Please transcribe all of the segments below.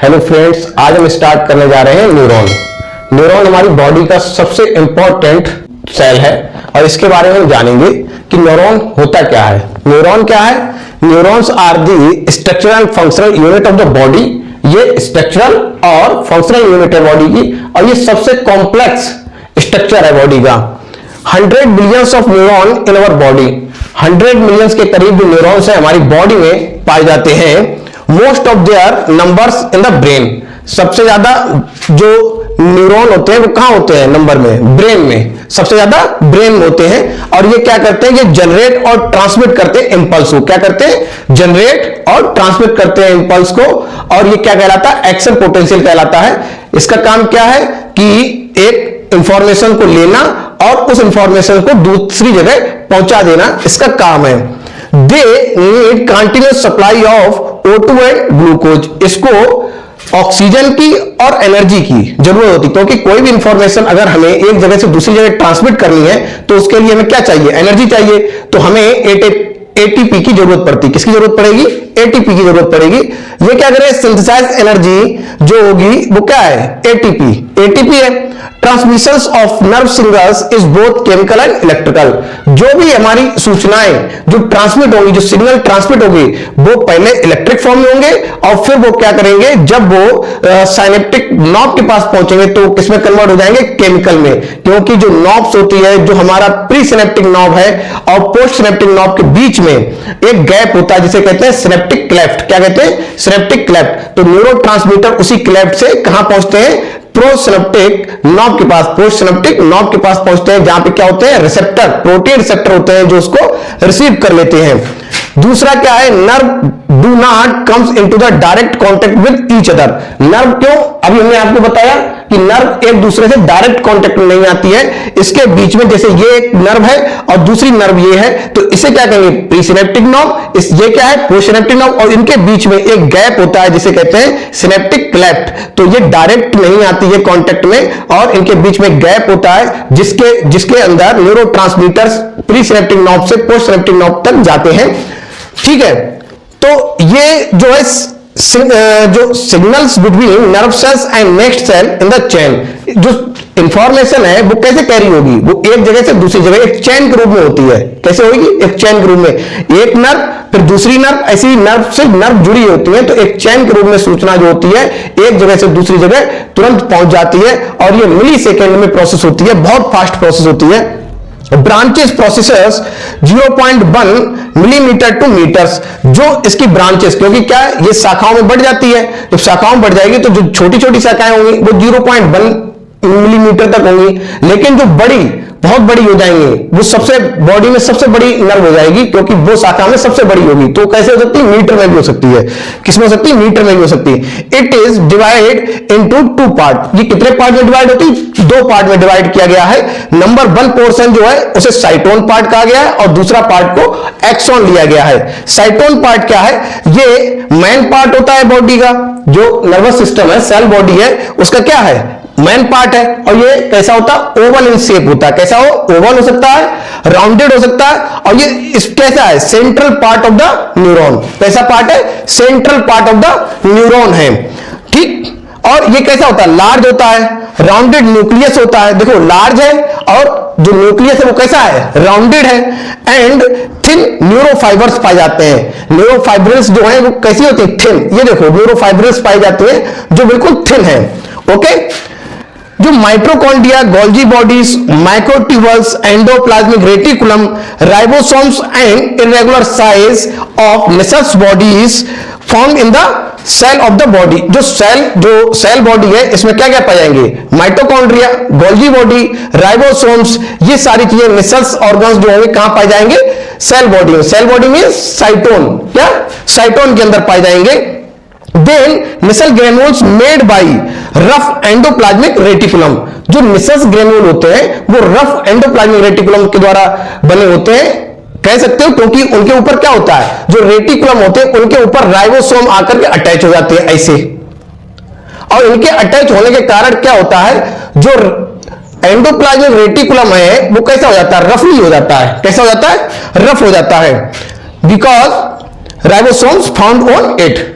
Hello friends, आज हम start करने जा रहे हैं न्यूरॉन। न्यूरॉन हमारी बॉडी का सबसे इंपॉर्टेंट सेल है और इसके बारे में हम जानेंगे कि न्यूरॉन होता क्या है। न्यूरॉन क्या है? Neurons are the structural and functional unit of the body. ये स्ट्रक्चरल और फंक्शनल यूनिट है बॉडी की और ये सबसे कॉम्प्लेक्स स्ट्रक्चर है बॉडी का। 100 billions of neuron in our body, 100 millions के करीब जो न्यूरॉन्स है हमारी बॉडी में पाए जाते हैं। Most of their numbers in the brain, सबसे ज्यादा जो न्यूरॉन होते हैं वो कहां होते हैं नंबर में? ब्रेन में, सबसे ज्यादा ब्रेन में होते हैं। और ये क्या करते हैं? ये जनरेट और ट्रांसमिट करते हैं इंपल्स को। क्या करते हैं? जनरेट और ट्रांसमिट करते हैं इंपल्स को। और ये क्या कहलाता है? एक्शन पोटेंशियल कहलाता है। इसका काम क्या है कि एक इंफॉर्मेशन को लेना और उस इंफॉर्मेशन को दूसरी जगह पहुंचा देना, इसका काम है। They need continuous supply of O2 and glucose. इसको ऑक्सीजन की और एनर्जी की जरूरत होती है, क्योंकि कोई भी इंफॉर्मेशन अगर हमें एक जगह से दूसरी जगह ट्रांसमिट करनी है तो उसके लिए हमें क्या चाहिए? एनर्जी चाहिए। तो हमें एटीपी की जरूरत पड़ती है। किसकी जरूरत पड़ेगी? एटीपी की जरूरत पड़ेगी। ये क्या करें? सिंथेसाइज एनर्जी जो होगी वो क्या है? एटीपी है। Transmission of nerve signals is both chemical and electrical. जो भी हमारी सूचनाएं जो ट्रांसमिट होंगी, जो सिग्नल ट्रांसमिट होगी, वो पहले इलेक्ट्रिक फॉर्म में होंगे और फिर वो क्या करेंगे? जब वो साइनेप्टिक नॉब के पास पहुंचेंगे तो किसमें कन्वर्ट हो जाएंगे? केमिकल में। क्योंकि जो नॉब्स होती है, जो हमारा प्री सिनेप्टिक नॉब है और पोस्ट सिनेप्टिक नॉब के बीच में एक गैप होता है जिसे कहते हैं सिनेप्टिक क्लेफ्ट। क्या कहते हैं? Synaptic cleft. तो न्यूरोट्रांसमीटर उसी क्लेफ्ट से कहां पहुंचते हैं? प्रोसिनेप्टिक नॉब के पास, पोस्ट सिनेप्टिक नॉब के पास पहुंचते हैं, जहां पे क्या होते हैं? रिसेप्टर, प्रोटीन रिसेप्टर होते हैं जो उसको रिसीव कर लेते हैं। दूसरा क्या है? Nerve do not comes into the direct contact with each other. Nerve क्यों? अभी हमने आपको बताया कि नर्व एक दूसरे से डायरेक्ट कांटेक्ट में नहीं आती है। इसके बीच में जैसे ये एक नर्व है और दूसरी नर्व ये है, तो इसे क्या कहेंगे? Presynaptic knob. ये क्या है? Postsynaptic knob. और इनके बीच में एक गैप होता है जिसे कहते हैं सिनेप्टिक क्लेफ्ट। तो ये डायरेक्ट नहीं आती है कांटेक्ट में और इनके बीच में गैप होता है जिसके अंदर न्यूरोट्रांसमीटर्स प्रीसिनेप्टिक नॉब से पोस्टसिनेप्टिक नॉब तक जाते हैं। ठीक है, तो ये जो है जो signals between nerve cells and next cell in the chain, जो इंफॉर्मेशन है वो कैसे कैरी होगी? वो एक जगह से दूसरी जगह एक चेन के रूप में होती है। कैसे होगी? एक चेन के रूप में, एक नर्व फिर दूसरी नर्व, ऐसी नर्व से नर्व जुड़ी होती है। तो एक चेन के रूप में सूचना जो होती है एक जगह से दूसरी जगह तुरंत पहुंच जाती है और ये मिली सेकेंड में प्रोसेस होती है, बहुत फास्ट प्रोसेस होती है। Branches processors 0.1 millimetre to metres. जो इसकी ब्रांचेस, क्योंकि क्या है? ये शाखाओं में बढ़ जाती है। जब शाखाओं में बढ़ जाएगी तो जो छोटी छोटी शाखाएं होंगी वो 0.1 मिलीमीटर तक होंगी, लेकिन जो बड़ी, बहुत बड़ी हो जाएंगी, वो सबसे बॉडी में सबसे बड़ी नर्व हो जाएगी, क्योंकि वो शाखा में सबसे बड़ी होगी। तो कैसे हो सकती है? मीटर में भी हो सकती है। किसमें हो सकती है? मीटर में भी हो सकती है। It is divide into 2 part. ये कितने पार्ट में डिवाइड होती है? 2 पार्ट में डिवाइड किया गया है। नंबर 1 पोर्शन जो है उसे साइटोन पार्ट कहा गया है और दूसरा पार्ट को एक्सॉन लिया गया है। साइटोन पार्ट क्या है? ये मेन पार्ट होता है बॉडी का, जो नर्वस सिस्टम है, सेल बॉडी है, उसका क्या है? मेन पार्ट है। और ये कैसा होता है? ओवल इन शेप होता है। कैसा हो? ओवल हो सकता है, राउंडेड हो सकता है। और ये कैसा है? Central part of the neuron. कैसा पार्ट है? Central part of the neuron है। ठीक। और ये कैसा होता है? लार्ज होता है, राउंडेड न्यूक्लियस होता है। देखो, लार्ज है और जो न्यूक्लियस है वो कैसा है? राउंडेड है। एंड थिन न्यूरोफाइबर्स पाए जाते हैं। न्यूरोफाइब्रिल्स जो है वो कैसी होती है? थिन। ये देखो, न्यूरोफाइब्रिल्स पाए जाते हैं जो बिल्कुल थिन है। ओके। जो mitochondria, Golgi bodies, microtubules, endoplasmic reticulum, ribosomes and irregular size of Nissl's bodies form in the cell of the body. जो सेल बॉडी है इसमें क्या क्या पाए जाएंगे? माइटोकॉन्ड्रिया, गोल्जी बॉडी, राइबोसोम्स, ये सारी चीजें नेसेस ऑर्गन्स जो होंगे कहां पाए जाएंगे? सेल बॉडी में। सेल बॉडी में साइटोन, क्या? साइटोन के अंदर पाए जाएंगे। Then Nissl granules made by rough endoplasmic reticulum. जो निसल्स ग्रेन्यूल होते हैं वो रफ एंडोप्लाज्मिक रेटिकुलम के द्वारा बने होते हैं, कह सकते हो, क्योंकि उनके ऊपर क्या होता है? जो रेटिकुलम होते हैं उनके ऊपर राइबोसोम आकर के अटैच हो जाते हैं ऐसे। और इनके अटैच होने के कारण क्या होता है? जो एंडोप्लाज्मिक रेटिकुलम है वो कैसा हो जाता है? रफली हो जाता है। कैसा हो जाता है? रफ हो जाता है। Because ribosomes found on it.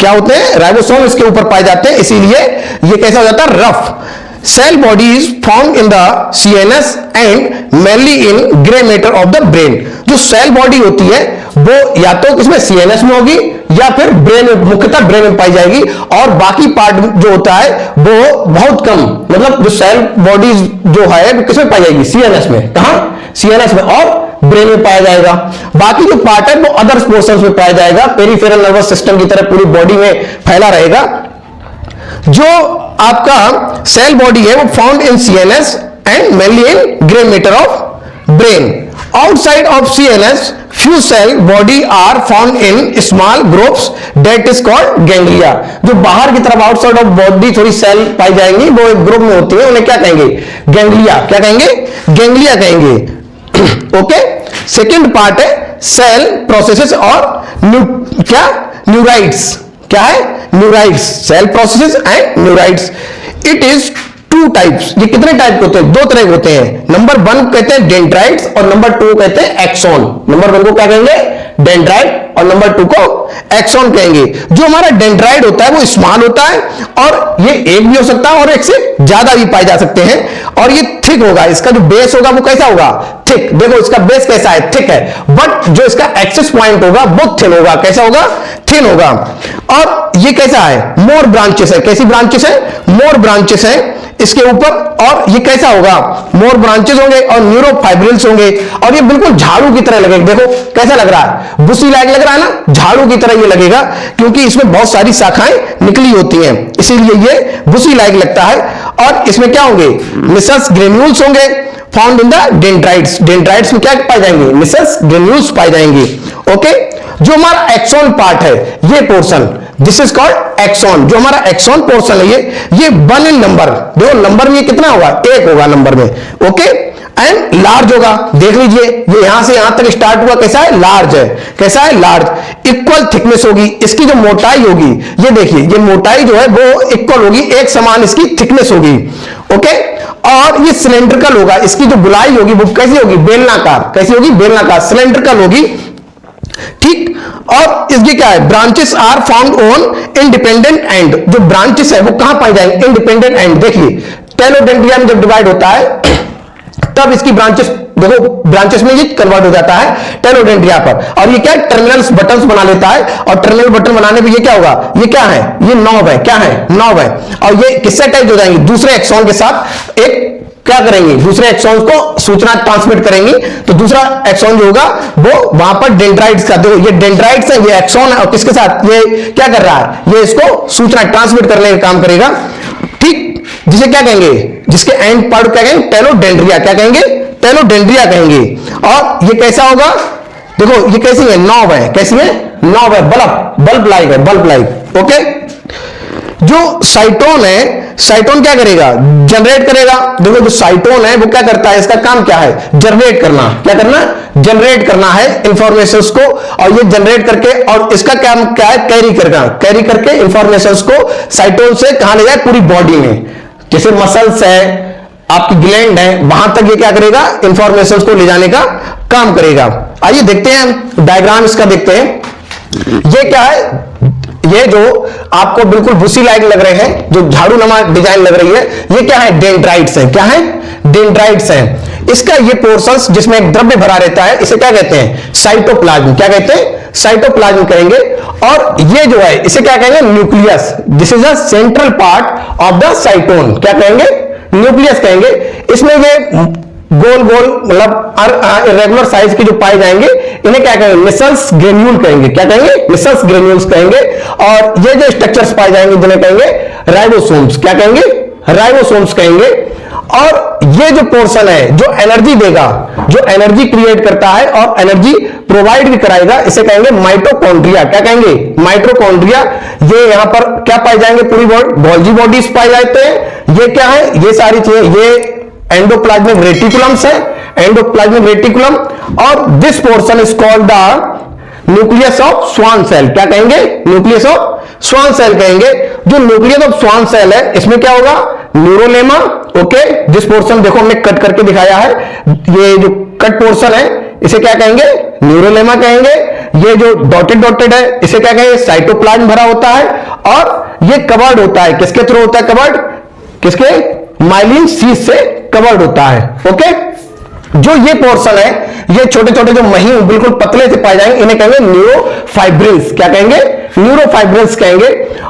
क्या होते हैं, राइबोसोम इसके ऊपर पाए जाते हैं, इसीलिए ये कैसा हो जाता है, rough. Cell body is found in the CNS and mainly in grey matter of the brain. जो सेल बॉडी होती है वो या तो इसमें सीएनएस में होगी या फिर ब्रेन में, मुख्यतः ब्रेन में पाई जाएगी, और बाकी पार्ट जो होता है वो बहुत कम, मतलब जो सेल बॉडी जो है वो किसमें पाई जाएगी, सीएनएस में। कहां, सीएनएस में और ब्रेन में पाया जाएगा। बाकी जो पार्ट है वो अदर पोर्शंस में पाया जाएगा, पेरिफेरल नर्वस सिस्टम की तरह पूरी बॉडी में फैला रहेगा। जो आपका सेल बॉडी है वो found in CNS and mainly in grey matter of brain. Outside of CNS few cell body are found in small groups that is called ganglia। जो बाहर की तरफ आउटसाइड ऑफ बॉडी थोड़ी सेल पाई जाएंगी वो एक ग्रुप में होती है, उन्हें क्या कहेंगे, गैंग्लिया। क्या कहेंगे, गैंग्लिया कहेंगे। ओके, सेकंड पार्ट है सेल प्रोसेसेस और क्या, न्यूराइड्स। क्या है, neurites, cell processes and neurites. It is two types. ये कितने टाइप के होते हैं, दो तरह के होते हैं। नंबर 1 कहते हैं डेंड्राइट्स और नंबर 2 कहते हैं एक्सॉन। नंबर 1 को क्या कहेंगे, डेंड्राइट, और नंबर 2 को एक्सॉन कहेंगे। जो हमारा डेंड्राइट होता है वो स्मॉल होता है और ये एक भी हो सकता है और एक से ज्यादा भी पाए जा सकते हैं, और ये थिक होगा। इसका जो बेस होगा वो कैसा होगा, थिक। देखो इसका बेस कैसा है, थिक है, बट जो इसका एक्सेस पॉइंट होगा वो थिन होगा। कैसा होगा, थिन होगा। और ये कैसा है, मोर ब्रांचेस है। कैसी ब्रांचेस है, मोर ब्रांचेस है इसके ऊपर। और ये कैसा होगा, मोर ब्रांचेस होंगे और न्यूरोफाइब्रिल्स होंगे, और ये बिल्कुल झाड़ू की तरह लगेगा। देखो कैसा लग रहा है, बुशी लाइक लग रहा है ना, झाड़ू की तरह ये लगेगा, क्योंकि इसमें बहुत सारी शाखाएं निकली होती हैं, इसीलिए ये बुशी लाइक लगता है। और इसमें क्या होंगे, मिसल्स ग्रेन्यूल्स होंगे found in the dendrites. Dendrites में क्या पाए जाएंगे, मिसल्स ग्रेन्यूल्स पाए जाएंगे। ओके, जो हमारा एक्सॉन पार्ट है, ये portion, this is called axon. जो हमारा एक्सॉन पोर्शन है ये 1 इन नंबर। देखो नंबर में कितना होगा, 1 होगा नंबर में। ओके, एंड लार्ज होगा। देख लीजिए ये यहां से यहां तक स्टार्ट हुआ, कैसा है, लार्ज है। कैसा है, लार्ज। इक्वल थिकनेस होगी, इसकी जो मोटाई होगी, ये देखिए ये मोटाई जो है वो इक्वल होगी, एक समान इसकी थिकनेस होगी। ओके, और ये सिलेंड्रिकल होगा, इसकी जो गुलाई होगी वो कैसी होगी, बेलनाकार। कैसी होगी, बेलनाकार, सिलेंड्रिकल होगी। ठीक, और इसकी क्या है, branches are found on independent end. जो ब्रांचेस है वो कहां पाई जाएंगे, इंडिपेंडेंट एंड। देखिए टेलोडेंड्रिया में जब डिवाइड होता है तब इसकी ब्रांचेस, देखो ब्रांचेस में ये कन्वर्ट हो जाता है टेलोडेंड्रिया पर, और ये क्या टर्मिनल बटन्स बना लेता है। और टर्मिनल बटन बनाने पे ये क्या होगा, ये क्या है, ये नॉब है। क्या है, नॉब है। और ये किससे अटैच हो जाएंगे, दूसरे एक्सॉन के साथ एक क्या करेंगे, दूसरे एक्सॉन को सूचना ट्रांसमिट करेंगी। तो दूसरा एक्सॉन जो होगा वो वहां पर डेंड्राइट्स का, देखो ये डेंड्राइट्स है, ये एक्सॉन है, और किसके साथ ये क्या कर रहा है, ये इसको सूचना ट्रांसमिट करने का काम करेगा। ठीक, जिसे क्या कहेंगे, जिसके एंड पार्ट क्या कहेंगे, टेलोडेंड्रिया। क्या कहेंगे, टेलोडेंड्रिया कहेंगे। और ये कैसा होगा, देखो ये कैसी है, नॉब है। कैसी है, नॉब है, बल्ब लाइक है, बल्ब लाइक। ओके, जो साइटोन है, साइटोन क्या करेगा, जनरेट करेगा। देखो जो साइटोन है वो क्या करता है, इसका काम क्या है, जनरेट करना। क्या करना, जनरेट करना है इंफॉर्मेशंस को, और ये जनरेट करके, और इसका काम क्या है, कैरी करना। कैरी करके इंफॉर्मेशंस को साइटोन से कहां ले जाए, पूरी बॉडी में। जैसे मसल्स है, आपकी ग्लैंड है, वहां तक ये क्या करेगा, इंफॉर्मेशंस को ले जाने का काम करेगा। आइए देखते हैं डायग्राम इसका, देखते हैं ये क्या है। ये जो आपको बिल्कुल बुशी लाइक लग रहे हैं, जो झाड़ू नमा डिजाइन लग रही है, ये क्या है, डेंड्राइट्स है। क्या है, डेंड्राइट्स है। इसका ये पोर्शंस जिसमें एक द्रव्य भरा रहता है, इसे क्या कहते हैं, साइटोप्लाज्म। क्या कहते हैं, साइटोप्लाज्म कहेंगे। और ये जो है इसे क्या कहेंगे, nucleus. This is the central part of the साइटोन। क्या कहेंगे, न्यूक्लियस कहेंगे। इसमें ये गोल गोल मतलब इरेगुलर साइज के जो पाए जाएंगे, इन्हें क्या कहेंगे, मिसल्स ग्रेन्यूल कहेंगे। क्या कहेंगे, मिसल्स ग्रेन्यूल्स कहेंगे। और ये जो स्ट्रक्चर्स पाए जाएंगे जिन्हें कहेंगे राइबोसोम्स। क्या कहेंगे, राइबोसोम्स कहेंगे। और ये जो पोर्शन है जो एनर्जी देगा, जो एनर्जी क्रिएट करता है और एनर्जी प्रोवाइड भी कराएगा, इसे कहेंगे माइटोकॉन्ड्रिया। क्या कहेंगे, माइटोकॉन्ड्रिया। ये यहां पर क्या पाए जाएंगे, पूरी गोल्जी बॉडीज पाए जाते हैं। ये क्या है, ये सारी चीजें, ये एंडोप्लाज्मिक रेटिकुलम्स है, एंडोप्लाज्मिक रेटिकुलम। और this portion is called the nucleus of Schwann cell. क्या कहेंगे, न्यूक्लियस ऑफ स्वान सेल कहेंगे। जो न्यूक्लियस ऑफ स्वान सेल है, इसमें क्या होगा, न्यूरोलेमा। ओके, जिस पोर्शन देखो हमने कट करके दिखाया है, ये जो कट पोर्शन है इसे क्या कहेंगे, न्यूरोलेमा कहेंगे। ये जो डॉटेड डॉटेड है इसे क्या कहेंगे, साइटोप्लाज्म भरा होता है। और ये कवर्ड होता है, किसके थ्रू होता है कवर्ड, किसके, माइलिन शीथ से कवर्ड होता है। ओके, जो ये पोर्शन है, ये छोटे छोटे जो महीन बिल्कुल पतले से पाए जाएंगे, इन्हें कहेंगे न्यूरोफाइब्रिल्स। क्या कहेंगे, न्यूरोफाइब्रिल्स कहेंगे।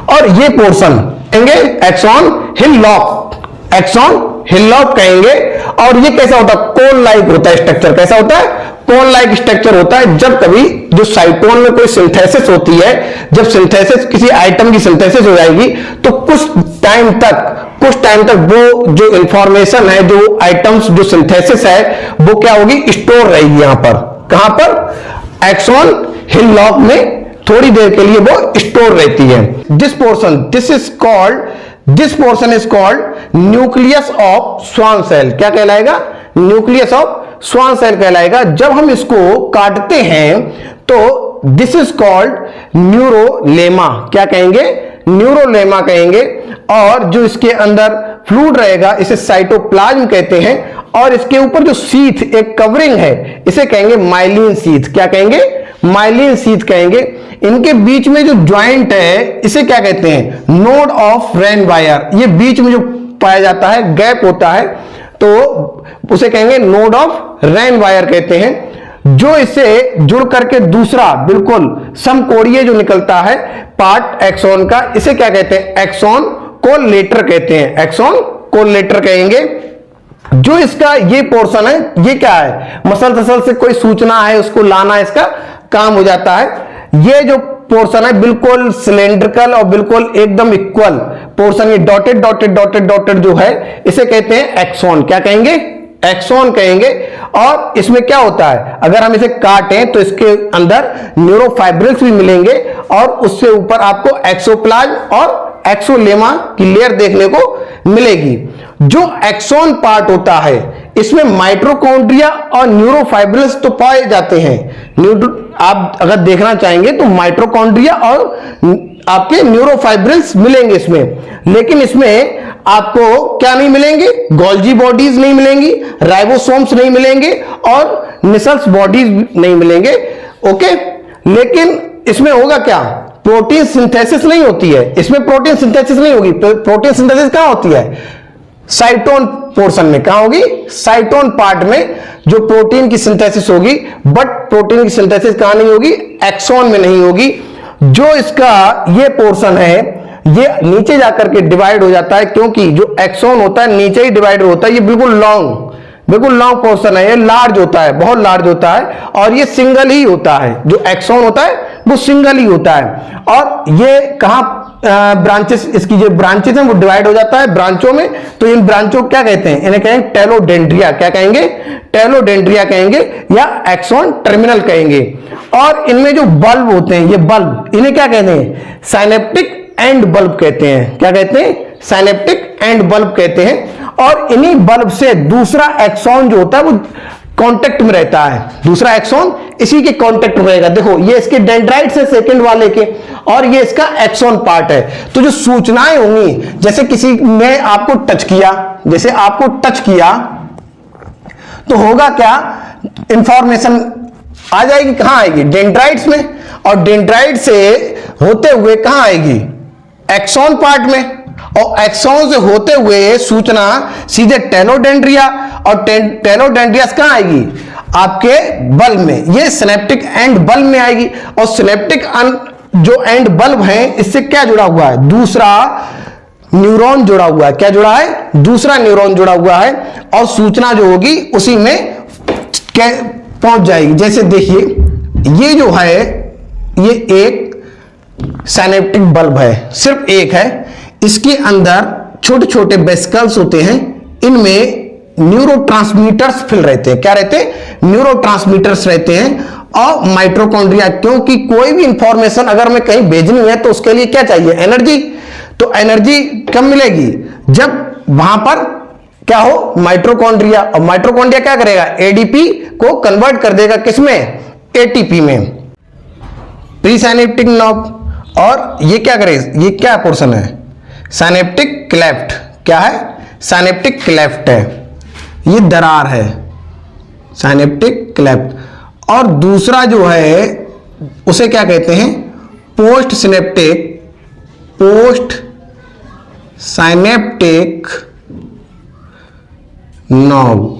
और ये पोर्शन कहेंगे एक्सॉन हिलॉक, एक्सॉन हिलॉक कहेंगे। और ये कैसा होता है, कोन लाइक होता है स्ट्रक्चर। कैसा होता है, कोन लाइक स्ट्रक्चर होता है। जब कभी जो साइटोन में कोई सिंथेसिस होती है, जब सिंथेसिस किसी आइटम की सिंथेसिस हो जाएगी, तो कुछ टाइम तक वो जो इंफॉर्मेशन है, जो आइटम्स जो सिंथेसिस है, वो क्या होगी, स्टोर रहेगी। यहां पर, कहां पर, एक्सॉन हिलॉक में थोड़ी देर के लिए वो स्टोर रहती है। This portion is called nucleus of Schwann cell. क्या कहलाएगा, न्यूक्लियस ऑफ स्वान सेल कहलाएगा। जब हम इसको काटते हैं तो दिस इज कॉल्ड न्यूरोलेमा। क्या कहेंगे, न्यूरोलेमा कहेंगे। और जो इसके अंदर फ्लूइड रहेगा इसे साइटोप्लाज्म कहते हैं। और इसके ऊपर जो शीथ, एक कवरिंग है, इसे कहेंगे माइलिन शीथ। क्या कहेंगे, माइलिन शीथ कहेंगे। इनके बीच में जो ज्वाइंट है इसे क्या कहते हैं, नोड ऑफ रेन वायर। ये बीच में जो पाया जाता है, गैप होता है, तो उसे कहेंगे नोड ऑफ रेन वायर कहते हैं। जो इससे जुड़ करके दूसरा बिल्कुल समकोणीय जो निकलता है पार्ट एक्सॉन का, इसे क्या कहते हैं, एक्सॉन कोलेटर कहते हैं। एक्सॉन कोलेटर कहेंगे। जो इसका ये पोर्शन है, ये क्या है, मसल तसल से कोई सूचना है उसको लाना, इसका काम हो जाता है। ये जो पोर्शन है बिल्कुल सिलेंड्रिकल और बिल्कुल एकदम इक्वल पोर्शन, ये डॉटेड डॉटेड डॉटेड डॉटेड जो है, इसे कहते हैं एक्सॉन। क्या कहेंगे, एक्सॉन कहेंगे। और इसमें क्या होता है, अगर हम इसे काटें तो इसके अंदर न्यूरोफाइब्रिल्स भी मिलेंगे और उससे ऊपर आपको एक्सोप्लाज्म और एक्सोलेमा की लेयर देखने को मिलेगी। जो एक्सॉन पार्ट होता है इसमें माइटोकॉन्ड्रिया और न्यूरोफाइब्रिल्स तो पाए जाते हैं। आप अगर देखना चाहेंगे तो माइटोकॉन्ड्रिया और आपके न्यूरोफाइब्रिल्स मिलेंगे इसमें। लेकिन इसमें आपको क्या नहीं मिलेंगे, गोल्जी बॉडीज नहीं मिलेंगी, राइबोसोम्स नहीं मिलेंगे और निसल्स बॉडीज नहीं मिलेंगे। ओके, लेकिन इसमें होगा क्या, प्रोटीन सिंथेसिस नहीं होती है। इसमें प्रोटीन सिंथेसिस नहीं होगी। प्रोटीन सिंथेसिस कहां होती है, साइटोन पोर्शन में। कहां होगी, साइटोन पार्ट में जो प्रोटीन की सिंथेसिस होगी। बट प्रोटीन की सिंथेसिस कहां नहीं होगी, एक्सॉन में नहीं होगी। जो इसका ये पोर्शन है ये नीचे जाकर के डिवाइड हो जाता है, क्योंकि जो एक्सॉन होता है नीचे ही डिवाइड होता है। ये बिल्कुल लॉन्ग पोर्शन है, ये लार्ज होता है, बहुत लार्ज होता है। और ये सिंगल ही होता है, जो एक्सॉन होता है वो सिंगल ही होता है। और ये कहां ब्रांचेस, इसकी जो ब्रांचेस हैं वो डिवाइड हो जाता है ब्रांचों में। तो इन ब्रांचों को क्या कहते हैं, इन्हें कहेंगे टेलोडेंड्रिया। क्या कहेंगे, टेलोडेंड्रिया कहेंगे या एक्सॉन टर्मिनल कहेंगे। और इनमें जो बल्ब होते हैं, ये बल्ब, इन्हें क्या कहते हैं, साइनेप्टिक एंड बल्ब कहते हैं। क्या कहते हैं, साइनेप्टिक एंड बल्ब कहते हैं। और इन्हीं बल्ब से दूसरा एक्सॉन जो होता है वो कांटेक्ट में रहता है। दूसरा एक्सॉन इसी के कांटेक्ट में रहेगा। देखो ये इसके डेंड्राइट्स है सेकंड वाले के, और ये इसका एक्सॉन पार्ट है। तो जो सूचनाएं होंगी, जैसे किसी ने आपको टच किया, जैसे आपको टच किया तो होगा क्या, इंफॉर्मेशन आ जाएगी, कहां आएगी, डेंड्राइट्स में। और डेंड्राइट से होते हुए कहां आएगी, एक्सॉन पार्ट में। और एक्सॉन से होते हुए सूचना सीधे टेलोडेंड्रिया, और टेलोडेंड्रिया कहां आएगी, आपके बल्ब में। ये सिनेप्टिक एंड बल्ब में आएगी। और सिनेप्टिक जो एंड बल्ब है इससे क्या जुड़ा हुआ है, दूसरा न्यूरॉन जुड़ा हुआ है। क्या जुड़ा है, दूसरा न्यूरॉन जुड़ा हुआ है। और सूचना जो होगी उसी में पहुंच जाएगी। जैसे देखिए ये जो है, ये एक सिनेप्टिक बल्ब है, सिर्फ एक है। इसके अंदर छोटे छोटे वेसिकल्स होते हैं, इनमें न्यूरोट्रांसमीटर्स फिल रहते हैं। क्या रहते हैं, न्यूरोट्रांसमीटर्स रहते हैं। और माइटोकॉन्ड्रिया, क्योंकि कोई भी इंफॉर्मेशन अगर मैं कहीं भेजनी है तो उसके लिए क्या चाहिए, एनर्जी। तो एनर्जी कब मिलेगी, जब वहां पर क्या हो, माइटोकॉन्ड्रिया। और माइटोकॉन्ड्रिया क्या करेगा, एडीपी को कन्वर्ट कर देगा किसमें, एटीपी में, प्री साइनेप्टिक नॉब। और ये क्या करेगा, ये क्या पोर्शन है, साइनेप्टिक क्लेफ्ट। क्या है, साइनेप्टिक क्लेफ्ट है, ये दरार है, साइनेप्टिक क्लेफ्ट। और दूसरा जो है उसे क्या कहते हैं, पोस्ट साइनेप्टिक नर्व।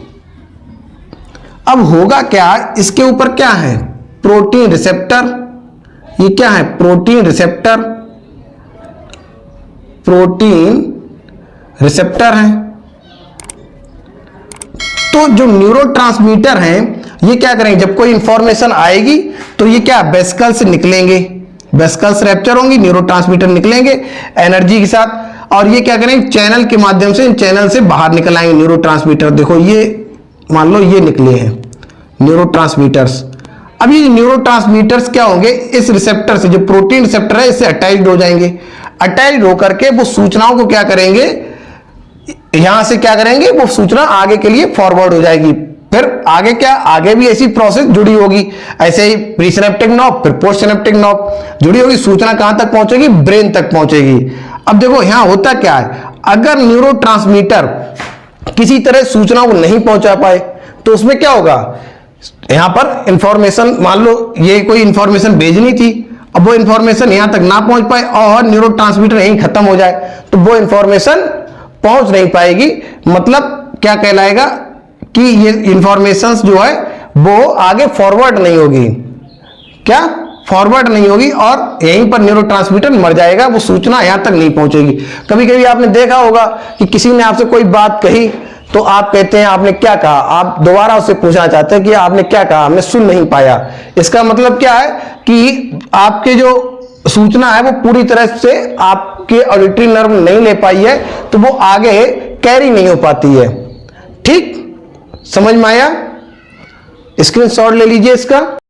अब होगा क्या, इसके ऊपर क्या है, प्रोटीन रिसेप्टर। ये क्या है, प्रोटीन रिसेप्टर है। तो जो न्यूरोट्रांसमीटर हैं ये क्या करेंगे, जब कोई इंफॉर्मेशन आएगी तो ये क्या, वेसिकल से निकलेंगे, वेसिकल्स रैप्चर होंगी, न्यूरोट्रांसमीटर निकलेंगे एनर्जी के साथ, और ये क्या करेंगे, चैनल के माध्यम से, इन चैनल से बाहर निकल आएंगे न्यूरोट्रांसमीटर। देखो ये मान लो ये निकले हैं न्यूरोट्रांसमीटर्स। अब ये न्यूरोट्रांसमीटर्स क्या होंगे, इस रिसेप्टर से, जो प्रोटीन रिसेप्टर है इससे अटैच्ड हो जाएंगे। अटैच्ड होकर के वो सूचनाओं को क्या करेंगे, यहां से क्या करेंगे, वो सूचना आगे के लिए फॉरवर्ड हो जाएगी। फिर आगे क्या, आगे भी ऐसी प्रोसेस जुड़ी होगी, ऐसे ही प्रीसिनेप्टिक नॉब, फिर पोस्ट सिनेप्टिक नॉब जुड़ी होगी। सूचना कहां तक पहुंचेगी, ब्रेन तक पहुंचेगी। अब देखो यहां होता क्या है, अगर न्यूरोट्रांसमीटर किसी तरह सूचना को नहीं पहुंचा पाए तो उसमें क्या होगा, यहां पर इंफॉर्मेशन, मान लो ये कोई इंफॉर्मेशन भेजनी थी, अब वो इंफॉर्मेशन यहां तक ना पहुंच पाए और न्यूरोट्रांसमीटर यहीं खत्म हो जाए तो वो इंफॉर्मेशन पहुंच नहीं पाएगी। मतलब क्या कहलाएगा कि ये इंफॉर्मेशंस जो है वो आगे फॉरवर्ड नहीं होगी, क्या फॉरवर्ड नहीं होगी, और यहीं पर न्यूरोट्रांसमीटर मर जाएगा, वो सूचना यहां तक नहीं पहुंचेगी। कभी कभी आपने देखा होगा कि किसी ने आपसे कोई बात कही तो आप कहते हैं आपने क्या कहा, आप दोबारा उससे पूछना चाहते हैं कि आपने क्या कहा, हमने सुन नहीं पाया। इसका मतलब क्या है कि आपके जो सूचना है वो पूरी तरह से आपके ऑडिटरी नर्व नहीं ले पाई है, तो वो आगे कैरी नहीं हो पाती है। ठीक, समझ में आया? स्क्रीनशॉट ले लीजिए इसका।